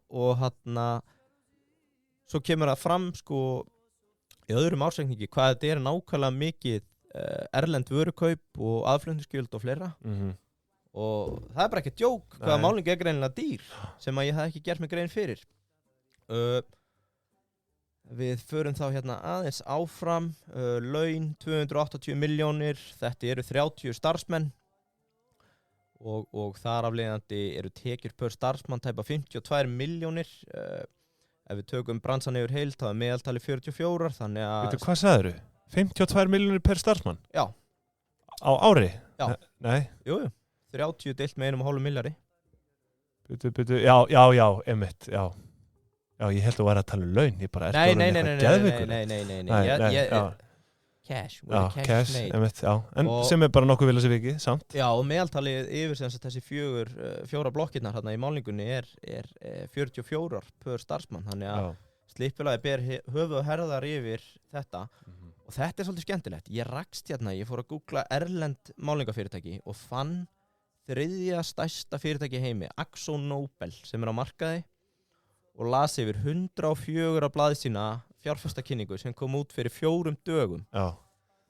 svo kemur það fram í öðrum ársreikningi hvað þetta nákvæmlega mikið erlend vörukaup og aðflutningsgjöld og fleira og það bara ekki djók hvaða máling greinilega dýr sem að ég hafði ekki gert mig grein fyrir við förum þá aðeins áfram laun 280 milljónir þetta eru 30 starfsmenn og þar afleiðandi eru tekjur per starfsmann tæpa 52 milljónir ef við tökum bransan yfir heild, þá meðaltali 44, þannig að... Veitu, hvað sagðirðu? 52 milljónir per starfsmann? Já. Á ári? Já. Nei? Jú, 30 deilt með 1,5 milljarði. Já, einmitt, já. Já, ég held að vera að tala laun, ég bara... Nei. Cash, cash einmitt, en sem bara nokkuð vilja sér vikið, samt. Já, og meðaltalið yfir þessi fjóra blokkirnar hérna í málingunni er 44 per starfsmann, þannig að slippfélagið ber höfuð og herðar yfir þetta og þetta er svolítið skemmtilegt. Ég rakst ég fór að googla erlend málingafyrirtæki og fann þriðja stærsta fyrirtæki í heimi, AkzoNobel, sem á markaði og las yfir 104 blaði sína fjárfestakynningu sem kom út fyrir 4 dögum. Já.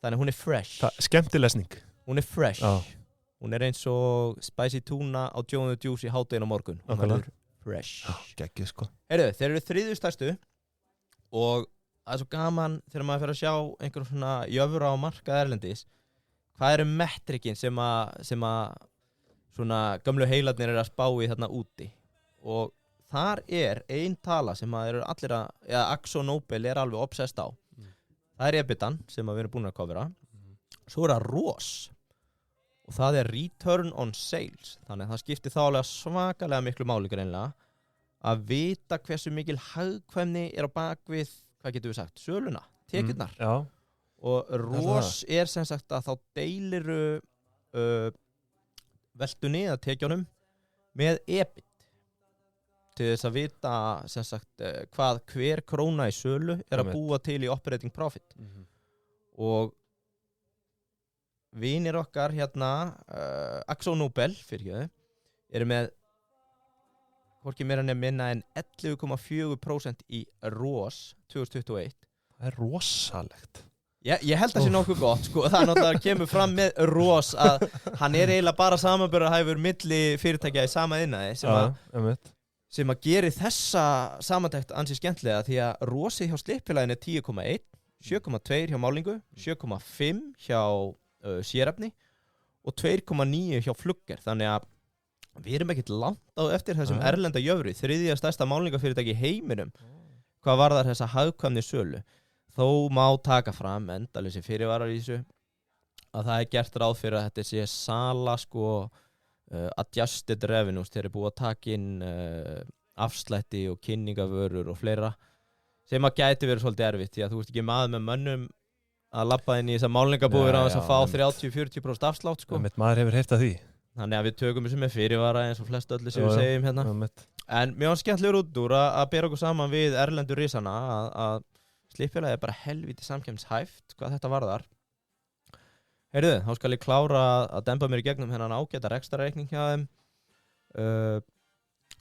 Þannig hún er fresh. Skemmtilesning. Hún er fresh. Já. Hún er eins og spicy tuna á Joe and the Juice í hádeginu á morgun. Hún er fresh. Já, geggjuð sko. Heyrðu, þeir eru þriðju stærstu og það er svo gaman þegar maður fer að sjá einhverjum svona jöfra á markað erlendis. Hvað eru metrikin sem að svona gamlu heilarnir eru að spá í þarna úti? Og þar er ein tala sem að eru allir AkzoNobel er alveg obsessed á. Það er EBIT-an sem að við erum búin að kofra. Svo er það ROS. og það return on sales. Þannig að það skiptir þá alveg svakalega miklu máli greinlega að vita hversu mikil hagkvæmni á bakvið, hvað getum við sagt, söluna, tekjurnar. Og ROS sem sagt að þá deiliru veltunni að tekjunum með EBIT til þess að vita sem sagt hvað hver króna í sölu að búa til í operating profit. Og vinir okkar hérna Akzo Nobel eru með hvorki meira nefn minna en 11,4% í ROS 2021. Það rosalegt. Ég held að það sé nokkuð gott, sko. Það náttúrulega kemur fram með ROS að hann eiginlega bara samanburðarhæfur milli fyrirtækja í sama iðnaði sem að geri þessa samantekt ansi skemmtilega því að ROSið hjá slippfélaginu 10,1, 7,2 hjá málingu, 7,5 hjá sérefni og 2,9 hjá flugger. Þannig að við erum ekkert langt á eftir þessum erlenda jöfri, þriðja stærsta málingafyrirtæki í heiminum, hvað varðar þessa hagkvæmni sölu. Þó má taka fram endalausi fyrirvarar í þessu að það gert ráð fyrir að þetta sé sala adjusted revenues, þeir eru búið að taka inn afslætti og kynningavörur og fleira sem að gæti verið svolítið erfitt því að þú ert ekki maður með mönnum að labba inn í þessar málningabúðir á þess að fá 30-40% afslátt Maður hefur heyrt að því. Þannig að við tökum þessu með fyrirvara eins og flest öllu sem við segjum hérna. En mjög skemmtilegur út úr að bera okkur saman við erlendur risana að slippfélagið bara helvíti samkeppnishæft hvað þetta varðar. Heyrðu, þá skal ég klára að dempa mér í gegnum hennan ágæta rekstrarreikning hjá þeim.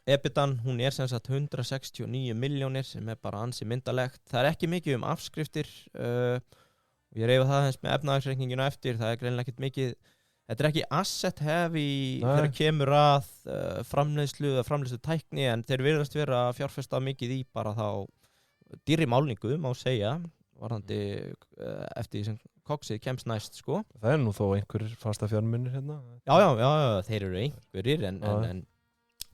EBITan, hún sem sagt 169 milljónir sem bara ansi myndalegt. Það ekki mikið afskriftir og ég reyfa það eins með efnahagsreikninginu eftir. Það greinilega ekkert mikið. Þetta ekki asset heavy þegar kemur að framleiðslu tækni en þeir virðast vera að fjárfesta mikið í bara þá dýrri málningu, má segja, varðandi eftir því sem koksið kemst næst, sko. Það nú þó einhverjir fasta fjármunir hérna. Já, þeir eru einhverjir, en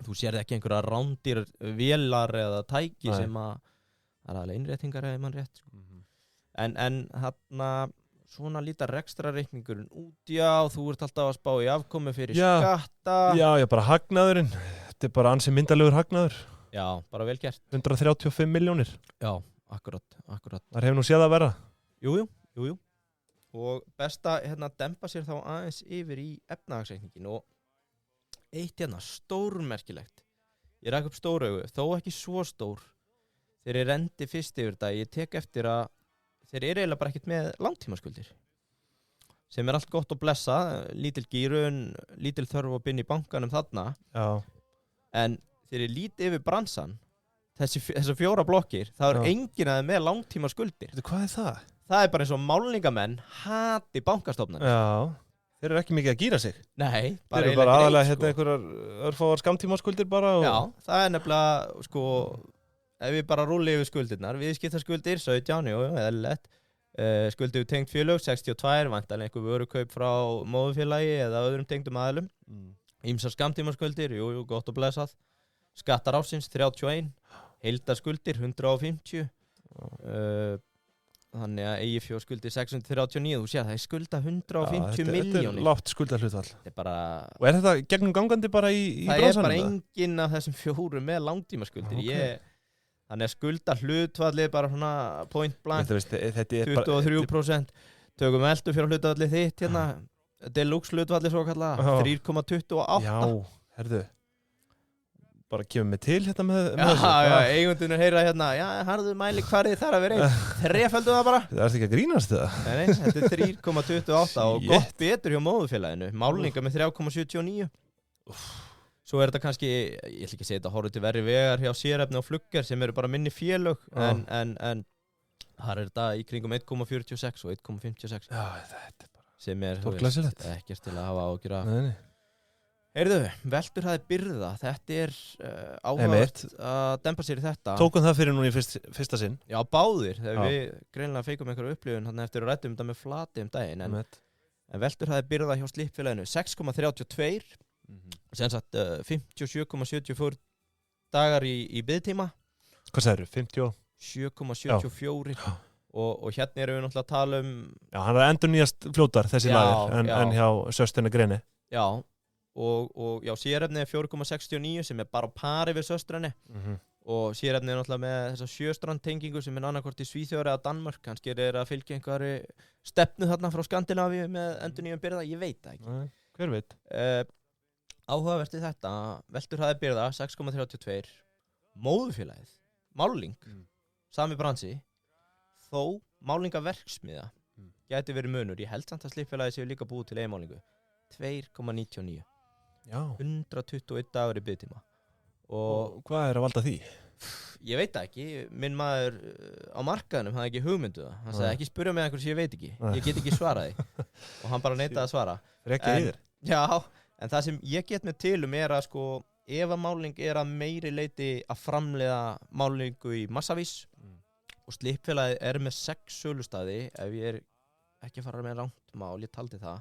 þú sér ekki einhverja rándir vélar eða tæki sem að það alveg innréttingar ef mann rétt, sko. En þarna svona lítar rekstrarreikningurinn út, þú ert alltaf að spá í afkomu fyrir skatta. Já, bara hagnaðurinn. Þetta bara ansi myndalegur hagnaður. Já, bara vel gert. 135 milljónir. Já, akkurat. Það hefur nú séð að vera. Jú. Og best að dempa sér þá aðeins yfir í efnahagsreikningin og eitt stórmerkilegt. Ég rak upp stór augu, þó ekki svo stór. Þegar ég rendi fyrst yfir þetta, ég tek eftir að þeir eru eiginlega bara ekkert með langtímaskuldir. Sem allt gott að blessa, lítil gírun, lítil þörf að binda í bankanum þarna. Já. En þegar ég líti yfir bransan, þessar 4 blokkir, það enginn aðeins með langtíma skuldir. Hvað það? Það bara eins og málningamenn hati bankastofnanir. Já, þeir eru ekki mikið að gíra sig. Nei, þeir eru bara aðalega einhverjar örfáar skamtíma skuldir bara. Já, það nefnilega, ef við bara rúli yfir skuldirnar, viðskiptaskuldir, 17, eðlilegt, skuldir tengt félög, 62, vantarlega einhver vörukaup frá móðufélagi eða öðrum tengdum aðilum. Ýmsar skamtíma skuldir, gott og blessað. Skattar ársins 31, heildarskuldir 150, þannig að eigi fjórskuldir 639, þú sér það skulda 150 miljónir. Þetta lágt skuldahlutfall. Bara... Og þetta gegnum gangandi bara í það bransanum? Það bara enginn af þessum 4 með langtímaskuldir. Þannig að skuldahlutfallið bara svona point blank, 23%. Tökum eldu fyrir hlutfallið þitt hérna, deluxe hlutfallið svo kallað, 3,28. Já, herðu. Bara kemur mig til hérna með þessu. Já, eigundunir heyra hérna, harðu mæli hvarið þar að vera einn. Þreföldu það bara. Það ert ekki að grínast það? Nei, þetta 3,28 og gott betur hjá móðufélaginu. Málninga með 3,79. Svo þetta kannski, ég ætla ekki að segja þetta, horfðu til verri vegar hjá sérefni og flugger sem eru bara minni félög, en þar þetta í kringum 1,46 og 1,56. Já, þetta bara sem ekkert til að hafa ágjur af. Nei. Heyrðu, veldur hafði byrða, þetta áhugavert að dempa sér í þetta. Tókum það fyrir núna í fyrsta sinn? Já, báðir, þegar við greinilega feikum einhverju upplifun hann eftir að rættum þetta með flati daginn, en veldur hafði byrða hjá slippfélaginu 6,32, sem sagt 57,74 dagar í biðtíma. Hvað sagðirðu, 50? 7,74 og hérna erum við náttúrulega að tala Já, hann endurnýjast fljótar þessi lager en hjá Söstrina Greni. Já, og sérefni 4,69 sem bara á pari við Söstrinu og sérefni náttúrulega með þessa 7 strand tengingu sem annarkvort í Svíþjóð eða Danmörk, kannski að fylgja einhverju stefnu þarna frá Skandinavíu með endurnýjum byrða, ég veit það ekki. Hver veit? Áhugavert í þetta, velturhraði byrða 6,32, móðurfélagið, máling, sami bransi, þó málingaverksmiða gæti verið munur, ég held samt að slippfélagið séu líka búið til eiginmálingu, 2,99, 121 dagur í biðtíma. Og hvað að valda því? Ég veit það ekki, minn maður á markaðinum hafði ekki hugmyndu það, hann sagði ekki spyrja mig einhversu ég veit ekki, ég get ekki svaraði og hann bara neitaði að svara. Já, en það sem ég get með til að sko, ef að máling að meiri leiti að framleiða málingu í massavís og slippfélagið með 6 sölustæði, ef ég ekki að fara með rangt mál, ég taldi það,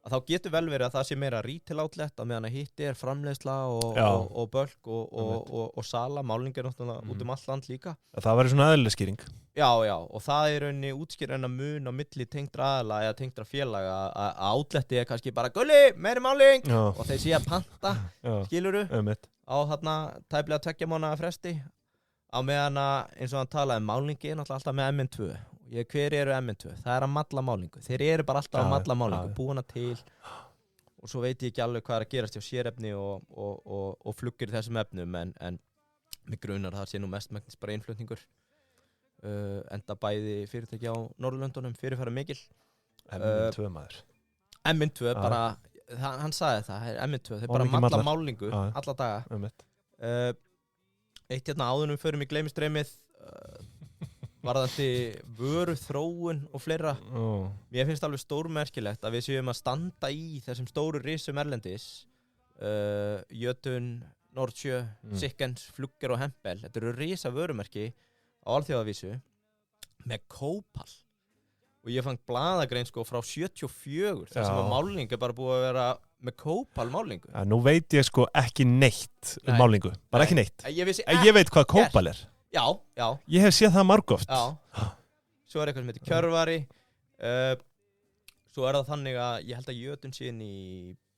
að þá getur vel verið að það sé meira retail outlet á meðan að hitti framleiðsla og bölk og sala, máling náttúrulega út allt land líka. Það væri svona eðlileg skýring. Já, og það rauninni útskýrinn að mun á milli tengdra aðila eða tengdra félaga að outletið kannski bara gulli, meiri máling og þeir sé að panta, skiluru, á þarna tæplega 2 mánaða fresti á meðan að eins og hann talaði málingi náttúrulega alltaf með MN2. Hver eru MN2? Það að malla málingu. Þeir bara alltaf að malla málingu, búina til og svo veit ég ekki alveg hvað að gerast hjá sérefni og fluggir í þessum efnum en mig grunar það sé nú mestmegnis bara innflutningur enda bæði fyrirtæki á Norðurlöndunum fyrirfæra mikil. MN2 maður. MN2 bara, hann sagði það, MN2, þeir bara malla málingu alla daga. Eitt hérna áðunum förum í gleymistreymið varðandi vöru, þróun og fleira. Mér finnst alveg stórmerkilegt að við séum að standa í þessum stóru risum erlendis, Jötun, Nordsjö, Sikkens, Flugger og Hempel. Þetta eru risa vörumerki á alþjóðavísu með Kópal. Og ég fann blaðagrein sko frá 74 þar sem að máling bara búið að vera með Kópal málingu. Nú veit ég sko ekki neitt málingu, bara ekki neitt. Ég veit hvað Kópal er. Já. Ég hef séð það margoft. Já. Svo eitthvað sem heitir Kjörvari. Svo það þannig að ég held að Jötun sé inn í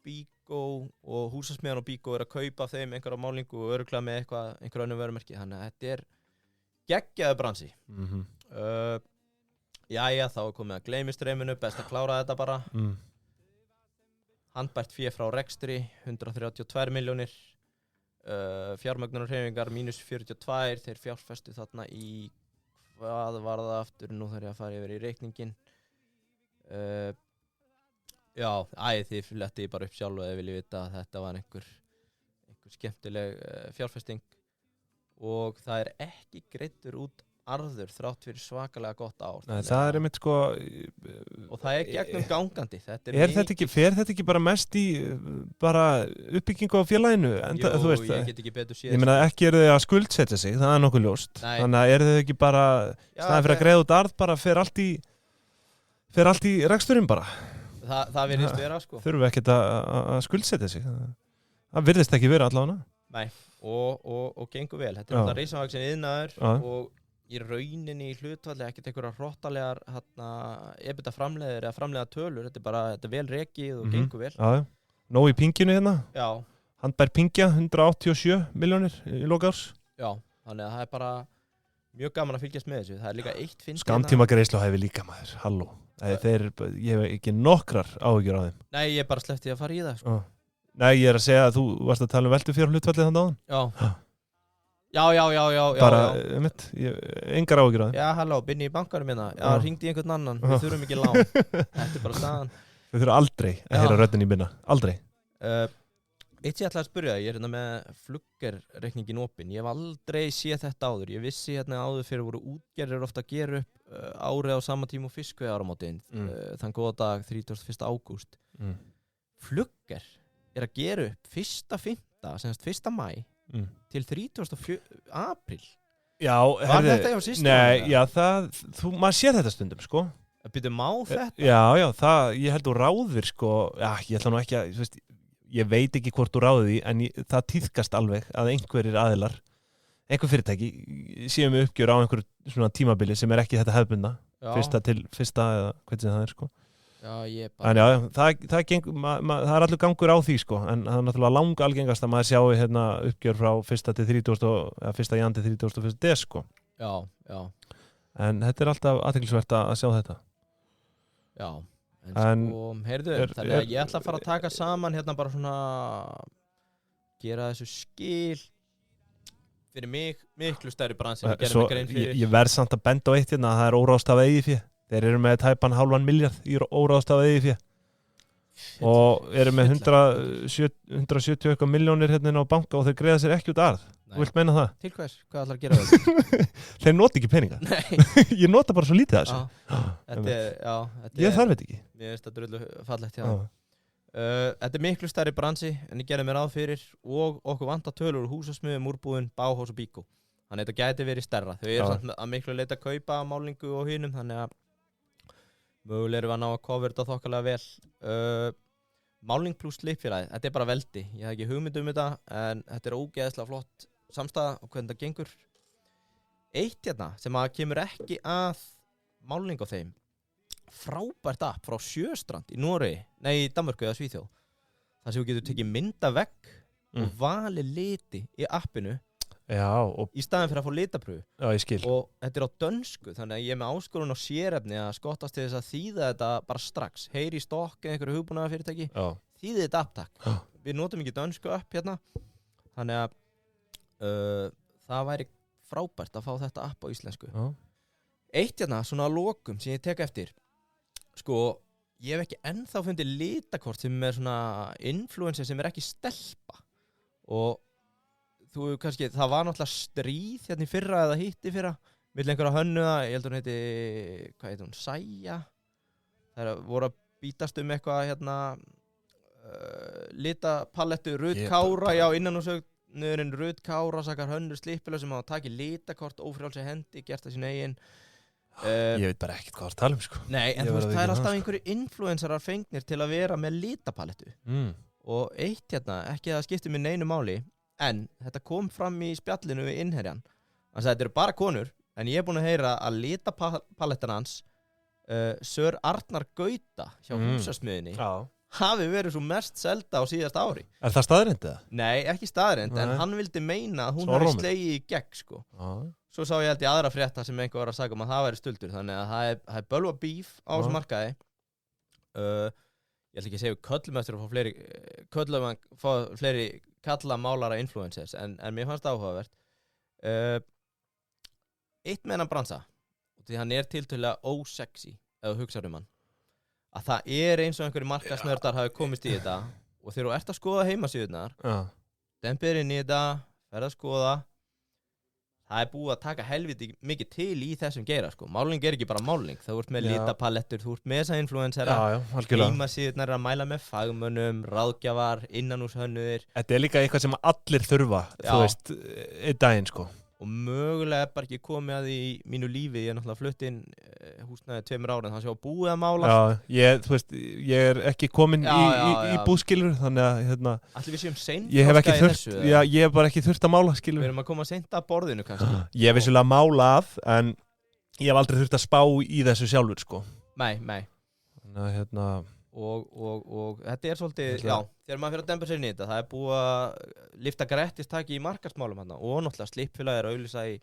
Bíkó og húsasmiðan og Bíkó að kaupa af þeim einhverja málingu og örugglega með einhver önnur vörumerki. Þannig að þetta geggjaður bransi. Jæja, þá komið að gleymistreyminu, best að klára þetta bara. Handbært fé frá rekstri, 132 milljónir. Fjármögnunarhreyfingar -42, þeir fjárfestu þarna í hvað var það aftur, nú þarf ég að fara yfir í reikningin. Þið fletti bara upp sjálf eða vilja vita að þetta var einhver skemmtileg fjárfesting og það ekki greiddur út arður þrátt fyrir svakalega gott ár. Nei, það einmitt sko og það gegnum gangandi. Fer þetta ekki bara mest í bara uppbyggingu á félaginu? Jú, ég get ekki betur séð. Ég meina ekki þið að skuldsetja sig, það nokkuð ljóst. Nei. Þannig að þið ekki bara staðið fyrir að greiða út arð bara fer allt í reksturinn bara. Það virðist vera sko. Þurfum ekkert að skuldsetja sig. Það virðist ekki vera allavega. Nei, og gengur vel. Þetta þetta risavaksin iðnaður og í rauninni í hlutfalli ekkert einhverjar hrottalegar EBITDA framleiðir eða framleiða tölur, þetta vel rekið og gengur vel. Nóg í pinginu hérna. Já. Handbær pingja 187 milljónir í lok árs. Já, þannig að það bara mjög gaman að fylgjast með þessu. Það líka eitt finnst skammtíma greiðsluhæfi líka maður. Halló. Ég hef ekki nokkrar áhyggjur á þeim. Nei, ég bara sleppti að fara í það sko. Nei, ég að segja að þú varst að tala um veltufjár hlutfallið þannig áðan. Já. Bara, engar áhyggjur á þeim. Já, halló, binni í bankanum minna. Já, hringdi einhvern annan. Við þurfum ekki lán. Þetta bara staðan. Við þurfum aldrei að heyra röddin í binna. Aldrei. Eitt ég ætlaði að spyrja, ég hérna með fluggerreikningin opinn. Ég hef aldrei séð þetta áður. Ég vissi hérna áður fyrir voru útgerðir ofta að gera upp árið á sama tíma og fiskveiðiáramótin. Þann góða dag 31. ágúst. Flugger að gera upp 1.5., semst 1. maí til 30. apríl. Já, var þetta hjá systur? Nei, já, maður sér þetta stundum, sko. Býtu má þetta? Já, ég held þú ráðir, sko, ég ætla nú ekki að, þú veist, ég veit ekki hvort þú ráði því, en það tíðkast alveg að einhverjir aðilar einhver fyrirtæki séu með uppgjör á einhver svona tímabili sem ekki þetta hefðbundna, fyrsta eða hvernig það sko. Já, en það er allur gangur á því sko, en það er náttúrulega langalgengast að maður sjái hérna uppgjör frá 1. til 30. eða 1. jan til 31. des sko. Já. En þetta er alltaf athyglisvert að sjá þetta. Já, en sko, heyrðu, þannig að ég ætla að fara að taka saman hérna bara svona gera þessu skil fyrir mig, miklu stærri bransi en ég gerði mig grein fyrir. Ég verð samt að benda á eitt hérna að það er óráðstafað eigið fé. Þeir eru með tæpan $0,5 milljarð í óráðstafað eigið fé. Og eru með 170 milljónir hérna á banka og þeir greiða sér ekki út arð. Þú vilt meina það? Til hvers? Hvað ætlar að gera það? Þeir nota ekki peninga. Nei. Ég nota bara svo lítið þessu. Ég þarf þetta ekki. Mér finnst það drullu fallegt hjá það. Þetta er miklu stærri bransi en ég gerði mér ráð fyrir og okkur vantar tölur úr húsasmiðum, úrbúðin, Bauhaus og Bíkó. Þannig að þetta gæti verið stærra. Þau eru samt að miklu leita að kaupa málingu og hinum, þannig að mögulega erum við að ná að cover þetta þokkalega vel. Máling pluss slípfélagið, þetta er bara veldi. Ég hef ekki hugmynd þetta, en þetta er ógeðslega flott samstæða og hvernig það gengur. Eitt hérna sem að kemur ekki að máling á þeim, frábært app frá Sjöstrand í í Danmörku eða Svíþjóð. Það sem þú getur tekið mynda vegg og valið liti í appinu. Já, og í staðin fyrir að fá litapröfu. Já, ég skil. Og þetta er á dönsku, þannig að ég er með áskorun á sérefni að skottast til þess að þýða þetta bara strax. Heyri í stokk eða einhverju hugbúnaðarfyrirtæki. Þýðið þetta apptak. Við notum ekki dönsku app hérna. Þannig að það væri frábært að fá þetta app á íslensku. Eitt hérna, svona að lokum sem ég tek eftir. Sko, ég hef ekki ennþá fundið litakort sem er svona influencer sem er ekki stelpa. Og þú kannski, það var náttúrulega stríð hérna í fyrra eða hitt í fyrra milli einhverja hönnuða, ég heldur hún heiti, hvað heitir hún, Sæja. Það voru að bítast eitthvað hérna litapalettu, Rut Kára, já, innanúrsögnurinn Rut Kára sakar hönnur slippilega sem hafa takið litakort ófrjálsi hendi, gert það sín eigin. Ég veit bara ekkert hvað það tala sko. Nei, en þú veist, það er alltaf einhverju influencerar fengnir til að vera með litapalettu. Og eitt hérna, ekki að það skipti mér neinu máli, en þetta kom fram í spjallinu við innherjan. Þannig að þetta eru bara konur, en ég er búin að heyra að litapalettan hans, Sir Arnar Gauta hjá húsasmiðinni, hafi verið svo mest selda á síðast ári. Er það staðreynd eða? Nei, ekki staðreynd, en hann vildi meina að hún hafi slegið í gegn sko. Svo sá ég held í aðra frétta sem einhver var að sagja að það væri stuldur, þannig að það er bölva bíf á þessu markaði. Ég ætla ekki að segja köllum eftir að fá fleiri kalla málara influencers, en mér fannst það áhugavert. Eitt með hennan bransa, því hann er tiltölulega ósexy, ef þú hugsar hann, að það er eins og einhverju markasnördar hafi komist í þetta, og þegar þú ert að skoða heimasíðurnar, dempir inn í þetta, ferð að skoða, það er búið að taka helviti mikið til í þessum geira sko. Máling er ekki bara máling, þú ert með litapalettur, þú ert með þessa influencera, heimasíðurnar er að mæla með fagmönnum, ráðgjafar, innanúrshönnuðir. Þetta er líka eitthvað sem allir þurfa, þú veist, einn daginn sko. Og mögulega er bara ekki komið að því í mínu lífi, ég er náttúrulega flutt inn húsnæði 2 ára, þannig að ég var búið að mála. Ég er ekki komin í búskilur, þannig að hérna, allir við séum seint ég hef bara ekki þurft að mála skilur. Við erum að koma seint að borðinu kannski. Ég hef vissulega málað, en ég hef aldrei þurft að spá í þessu sjálfur sko. Nei. Þannig að hérna og þetta er svolítið, þegar maður fyrir að dempa sér inn í þetta, það er búið að lifta grettistaki í markaðsmálum hérna, og náttúrulega slíppfélagið er að auglýsa í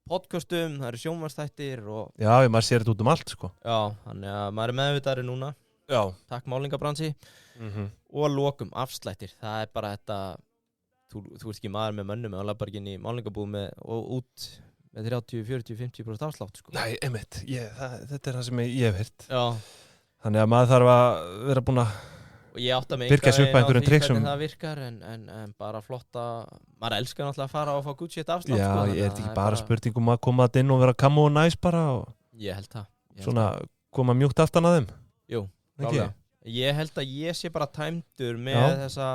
podcastum, það eru sjónvarpsþættir og maður sér þetta út allt sko. Þannig að maður er meðvitaðri núna. Takk málingabransi. Og að lokum afslættir, það er bara þetta, þú ert ekki maður með mönnum og labbar ekki inn í málingabúð og út með 30, 40, 50% afslátt sko. Nei, einmitt, þetta er það sem ég hef heyrt. Þannig að maður þarf að vera búin að virka sig upp að einhverjum triksum. Það virkar, en bara flotta, maður elskar náttúrulega að fara og fá good shit afslátt. Ég er ekki bara spurningum að koma að inn og vera kammo og næs bara. Ég held það. Svona koma mjúkt aftan að þeim. Jú, klálega. Ég held að ég sé bara tæmdur með þessa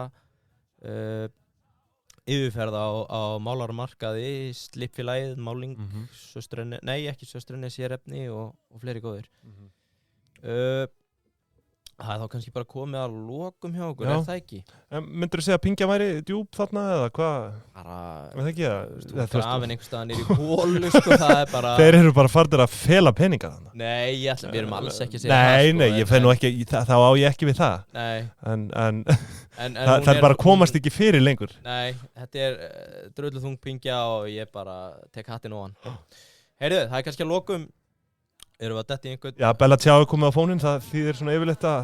yfirferð á málarmarkaði, slíppfélagið, máling, ekki söstrenni, sérefni og fleiri góðir. Það er þá kannski bara komið að lokum hjá okkur, Já. er það ekki? Myndirðu segja að Pingja væri djúp þarna eða hvað? Bara, Það ekki grafin einhvers staðar niður í hólu, sko, það er bara... Þeir eru bara farnir að fela peninga þarna. Nei, við erum alls ekki að segja það, sko. Nei, ég fer nú ekki, þá á ég ekki við það. Nei. En það er bara komast ekki fyrir lengur. Nei, þetta er drullu þung Pingja og ég bara tek hattinn á hann. Heyrðu, það er kannski að lokum. Erum við að detti einhvern... Já, Bella Ciao er komið á fóninn, það þýðir svona yfirleitt að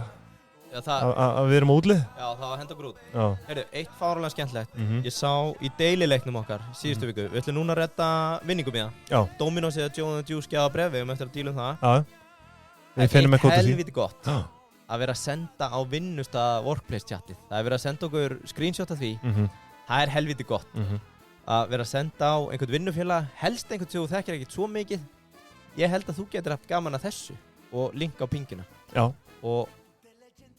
við erum á útlið. Já, það var henda okkur út. Já. Heyrðu, eitt fáránlega skemmtilegt. Ég sá í deilileiknum okkar síðustu viku. Við ætlum núna að redda vinningum í það. Já. Dominos eða Joe & the Juice gefa bréf, við höfum eftir að díla það. Já. Við finnum eitthvað út af því. Helviti gott að vera að senda á vinnustað workplace chatið. Það er verið að senda okkur screenshot af því. Það er helviti gott að vera að senda á einhvern vinnufélag, helst einhvern sem þú þekkir ekkert svo mikið. Ég held að þú getur haft gaman að þessu og linka á pingina. Já. Og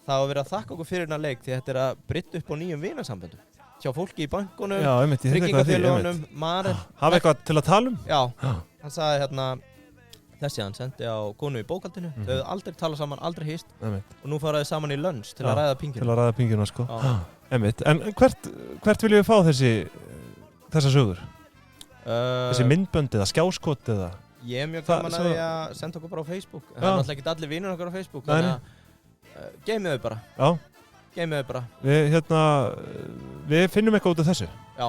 það var verið að þakka okkur fyrir hennar leik því að þetta er að brytta upp á nýjum vinasamböndum. Hjá fólki í bankunum, tryggingafélögunum, Marel. Hafa eitthvað til að tala um? Já. Hann sagði hérna, þessi hann sendi á konu í bókhaldinu. Þau hefðu aldrei talað saman, aldrei hist. Og nú faraði saman í lunch til að ræða pingina. Til að ræða pingina, sko. En hvert viljum við fá þessa sögur? Þessi myndbönd eða skjáskot eða? Ég er mjög gaman að því að senda okkur bara á Facebook. Það er náttúrulega ekki allir vinur okkur á Facebook, þannig að geymið þau bara. Já. Geymið þau bara. Við finnum eitthvað út af þessu. Já.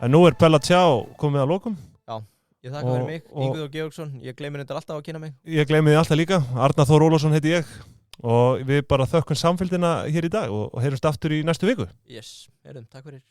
En nú er Bella Ciao komið að lokum. Já. Ég þakka fyrir mig, Ingviður Georgsson. Ég gleymi þetta alltaf að kynna mig. Ég gleymi þið alltaf líka. Arnar Þór Ólafsson heiti ég. Og við bara þökkum samfylgdina hér í dag og heyrumst aftur í næstu viku. Yes, takk fyrir.